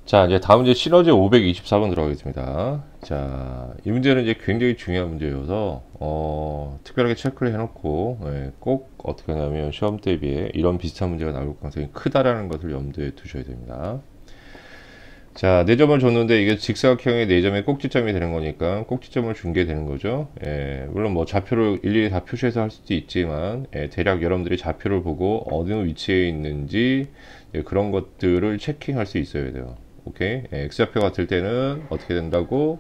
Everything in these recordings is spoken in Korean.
자, 이제 다음 문제 시너지 524번 들어가겠습니다. 자, 이 문제는 이제 굉장히 중요한 문제여서, 특별하게 체크를 해놓고, 꼭 어떻게 하냐면 시험 대비에 이런 비슷한 문제가 나올 가능성이 크다라는 것을 염두에 두셔야 됩니다. 자, 4점을 줬는데 이게 직사각형의 4점의 꼭지점이 되는 거니까 꼭지점을 준 게 되는 거죠. 물론 뭐 좌표를 일일이 다 표시해서 할 수도 있지만, 대략 여러분들이 좌표를 보고 어느 위치에 있는지 그런 것들을 체킹할 수 있어야 돼요. 오케이. x좌표 같을 때는 어떻게 된다고?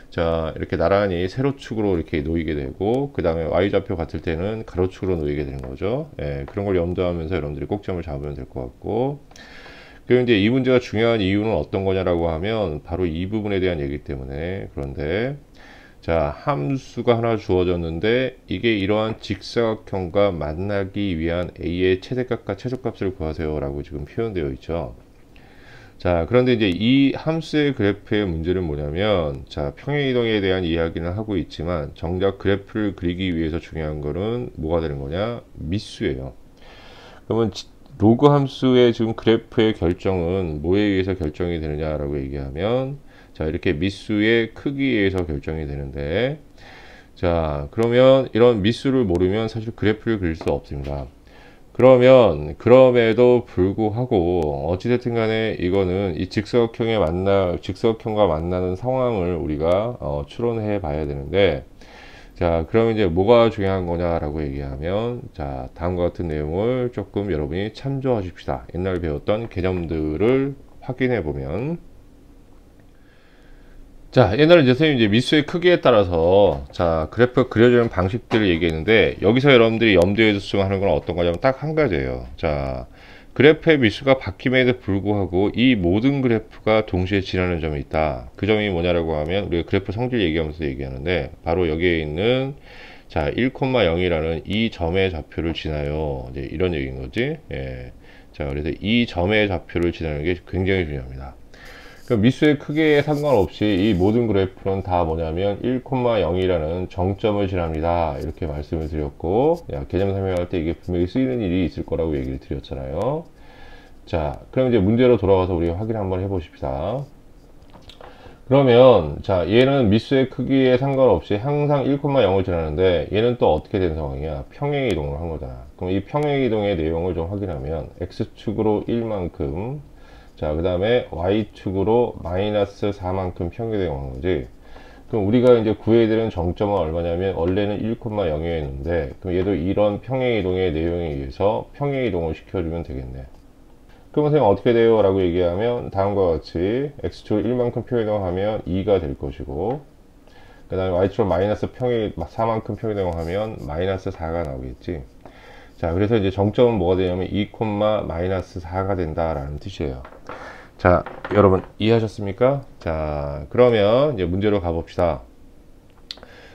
자, 이렇게 나란히 세로축으로 이렇게 놓이게 되고, 그 다음에 y좌표 같을 때는 가로축으로 놓이게 되는 거죠. 그런 걸 염두하면서 여러분들이 꼭점을 잡으면 될 것 같고, 그리고 이제 이 문제가 중요한 이유는 어떤 거냐라고 하면 바로 이 부분에 대한 얘기 때문에. 그런데 자, 함수가 하나 주어졌는데 이게 이러한 직사각형과 만나기 위한 a의 최대값과 최소값을 구하세요 라고 지금 표현되어 있죠. 자, 그런데 이제 이 함수의 그래프의 문제는 뭐냐면, 자, 평행이동에 대한 이야기는 하고 있지만 정작 그래프를 그리기 위해서 중요한 거는 뭐가 되는 거냐? 미수예요. 그러면 로그 함수의 지금 그래프의 결정은 뭐에 의해서 결정이 되느냐라고 얘기하면, 자, 이렇게 미수의 크기에 의해서 결정이 되는데, 자, 그러면 이런 미수를 모르면 사실 그래프를 그릴 수 없습니다. 그러면 그럼에도 불구하고 어찌됐든 간에 이거는 이 직사각형과 만나는 상황을 우리가 추론해 봐야 되는데, 자, 그럼 이제 뭐가 중요한 거냐라고 얘기하면, 자, 다음과 같은 내용을 조금 여러분이 참조하십시다. 옛날 배웠던 개념들을 확인해 보면, 자, 옛날에 이제 선생님 이제 미수의 크기에 따라서, 자, 그래프 그려주는 방식들을 얘기했는데, 여기서 여러분들이 염두에 두시면 하는 건 어떤 거냐면 딱 한 가지예요. 자, 그래프의 미수가 바뀜에도 불구하고 이 모든 그래프가 동시에 지나는 점이 있다. 그 점이 뭐냐라고 하면 우리가 그래프 성질 얘기하면서 얘기하는데 바로 여기에 있는 자 1,0이라는 이 점의 좌표를 지나요. 이제 이런 얘기인 거지. 예. 자, 그래서 이 점의 좌표를 지나는 게 굉장히 중요합니다. 그럼 미수의 크기에 상관없이 이 모든 그래프는 다 뭐냐면 1,0이라는 정점을 지납니다. 이렇게 말씀을 드렸고, 개념 설명할 때 이게 분명히 쓰이는 일이 있을 거라고 얘기를 드렸잖아요. 자, 그럼 이제 문제로 돌아가서 우리 확인 한번 해보십시다. 그러면 자, 얘는 미수의 크기에 상관없이 항상 1,0을 지나는데 얘는 또 어떻게 된 상황이야? 평행 이동을 한 거잖아. 그럼 이 평행 이동의 내용을 좀 확인하면 x축으로 1만큼, 자, 그 다음에 y축으로 마이너스 4만큼 평행이동한 거지. 그럼 우리가 이제 구해야 되는 정점은 얼마냐면 원래는 1,0였는데 그럼 얘도 이런 평행이동의 내용에 의해서 평행이동을 시켜주면 되겠네. 그럼 선생님 어떻게 돼요? 라고 얘기하면 다음과 같이 x축을 1만큼 평행이동하면 2가 될 것이고, 그 다음에 y축을 마이너스 4만큼 평행이동하면 마이너스 4가 나오겠지. 자, 그래서 이제 정점은 뭐가 되냐면 2, 마이너스 4가 된다라는 뜻이에요. 자, 여러분 이해하셨습니까? 자, 그러면 이제 문제로 가봅시다.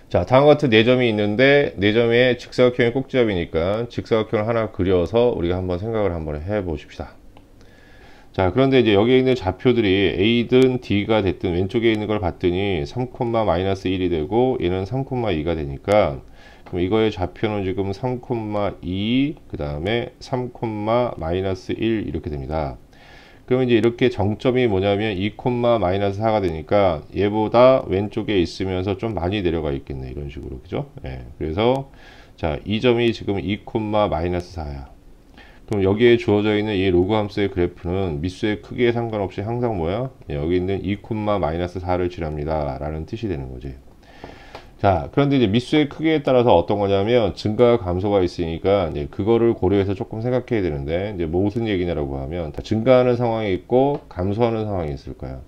자, 다음과 같은 4점이 있는데 4점의 직사각형의 꼭지점이니까 직사각형을 하나 그려서 우리가 한번 생각을 한번 해보십시다. 자, 그런데 이제 여기에 있는 좌표들이 A든 D가 됐든 왼쪽에 있는 걸 봤더니 3, 마이너스 1이 되고 얘는 3, 2가 되니까 그럼 이거의 좌표는 지금 3,2, 그 다음에 3, 마이너스 1 이렇게 됩니다. 그러면 이제 이렇게 정점이 뭐냐면 2, 마이너스 4가 되니까 얘보다 왼쪽에 있으면서 좀 많이 내려가 있겠네. 이런 식으로. 그죠? 예. 그래서 자, 이 점이 지금 2, 마이너스 4야. 그럼 여기에 주어져 있는 이 로그 함수의 그래프는 미수의 크기에 상관없이 항상 뭐야? 여기 있는 2, 마이너스 4를 지납니다. 라는 뜻이 되는 거지. 자, 그런데 이제 미수의 크기에 따라서 어떤 거냐면 증가와 감소가 있으니까 이제 그거를 고려해서 조금 생각해야 되는데 이제 무슨 얘기냐라고 하면 다 증가하는 상황이 있고 감소하는 상황이 있을 거야.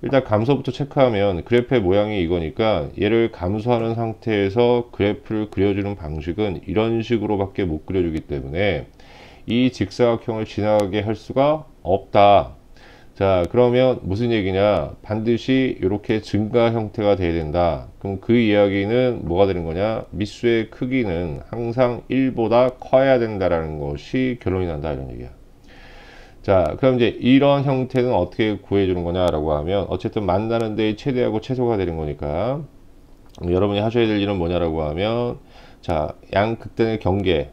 일단 감소부터 체크하면 그래프의 모양이 이거니까 얘를 감소하는 상태에서 그래프를 그려주는 방식은 이런 식으로밖에 못 그려주기 때문에 이 직사각형을 지나가게 할 수가 없다. 자, 그러면 무슨 얘기냐? 반드시 이렇게 증가 형태가 돼야 된다. 그럼 그 이야기는 뭐가 되는 거냐? 미수의 크기는 항상 1보다 커야 된다라는 것이 결론이 난다 이런 얘기야. 자, 그럼 이제 이런 형태는 어떻게 구해주는 거냐라고 하면 어쨌든 만나는 데의 최대하고 최소가 되는 거니까 여러분이 하셔야 될 일은 뭐냐라고 하면 자, 양극단의 경계,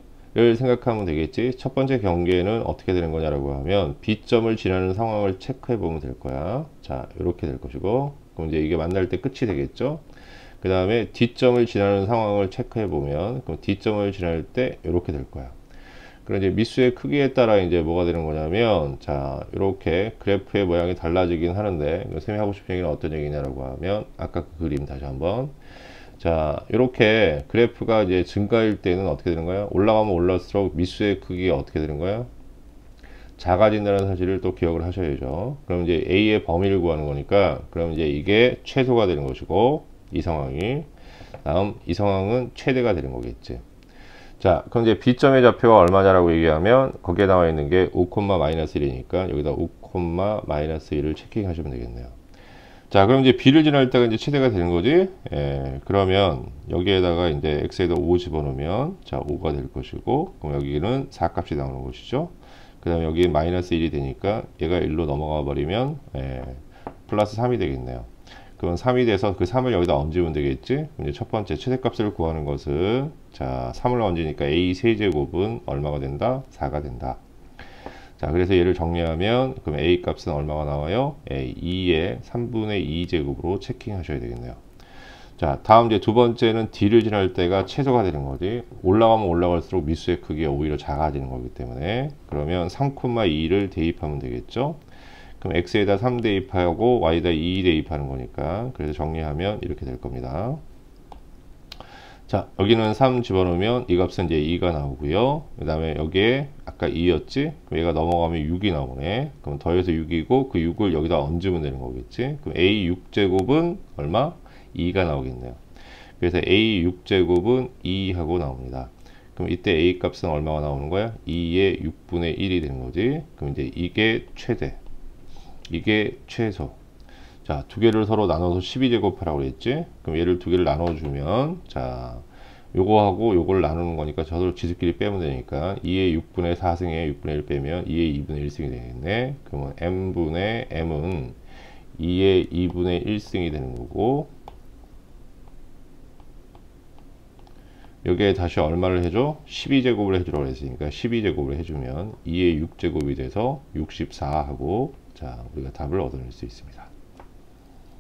생각하면 되겠지. 첫 번째 경계는 어떻게 되는 거냐라고 하면 B점을 지나는 상황을 체크해 보면 될 거야. 자, 이렇게 될 것이고, 그럼 이제 이게 만날 때 끝이 되겠죠. 그 다음에 D점을 지나는 상황을 체크해 보면, 그럼 D점을 지날 때 이렇게 될 거야. 그럼 이제 미수의 크기에 따라 이제 뭐가 되는 거냐면, 자, 이렇게 그래프의 모양이 달라지긴 하는데, 쌤이 하고 싶은 얘기는 어떤 얘기냐라고 하면, 아까 그 그림 다시 한번. 자, 이렇게 그래프가 이제 증가일 때는 어떻게 되는 거야? 올라가면 올라갈수록 미수의 크기가 어떻게 되는 거야? 작아진다는 사실을 또 기억을 하셔야죠. 그럼 이제 A의 범위를 구하는 거니까, 그럼 이제 이게 최소가 되는 것이고, 이 상황이. 다음, 이 상황은 최대가 되는 거겠지. 자, 그럼 이제 B점의 좌표가 얼마냐라고 얘기하면, 거기에 나와 있는 게 5,-1이니까, 여기다 5,-1을 체킹하시면 되겠네요. 자, 그럼 이제 B를 지날 때가 이제 최대가 되는 거지. 예, 그러면 여기에다가 이제 X에다 5 집어넣으면, 자, 5가 될 것이고, 그럼 여기는 4값이 나오는 것이죠. 그 다음에 여기 마이너스 1이 되니까 얘가 1로 넘어가 버리면, 예, 플러스 3이 되겠네요. 그럼 3이 돼서 그 3을 여기다 얹으면 되겠지. 이제 첫 번째 최대값을 구하는 것은, 자, 3을 얹으니까 A 세제곱은 얼마가 된다? 4가 된다. 자, 그래서 얘를 정리하면, 그럼 A 값은 얼마가 나와요? 2의 3분의 2제곱으로 체킹하셔야 되겠네요. 자, 다음 이제 두 번째는 D를 지날 때가 최소가 되는 거지. 올라가면 올라갈수록 미수의 크기가 오히려 작아지는 거기 때문에, 그러면 3,2를 대입하면 되겠죠. 그럼 X에다 3 대입하고 Y에다 2 대입하는 거니까, 그래서 정리하면 이렇게 될 겁니다. 자, 여기는 3 집어넣으면 이 값은 이제 2가 나오고요. 그 다음에 여기에 아까 2였지? 그럼 얘가 넘어가면 6이 나오네. 그럼 더해서 6이고 그 6을 여기다 얹으면 되는 거겠지? 그럼 A 6제곱은 얼마? 2가 나오겠네요. 그래서 A 6제곱은 2 하고 나옵니다. 그럼 이때 A 값은 얼마가 나오는 거야? 2의 6분의 1이 되는 거지. 그럼 이제 이게 최대, 이게 최소. 자, 두 개를 서로 나눠서 12제곱 하라고 그랬지? 그럼 얘를 두 개를 나눠주면, 자, 요거하고 요거를 나누는 거니까 저도 지들끼리 빼면 되니까 2의 6분의 4승에 6분의 1 빼면 2의 2분의 1승이 되겠네. 그러면 m분의 m은 2의 2분의 1승이 되는 거고, 여기에 다시 얼마를 해줘? 12제곱을 해주라고 했으니까 12제곱을 해주면 2의 6제곱이 돼서 64 하고, 자, 우리가 답을 얻어낼 수 있습니다.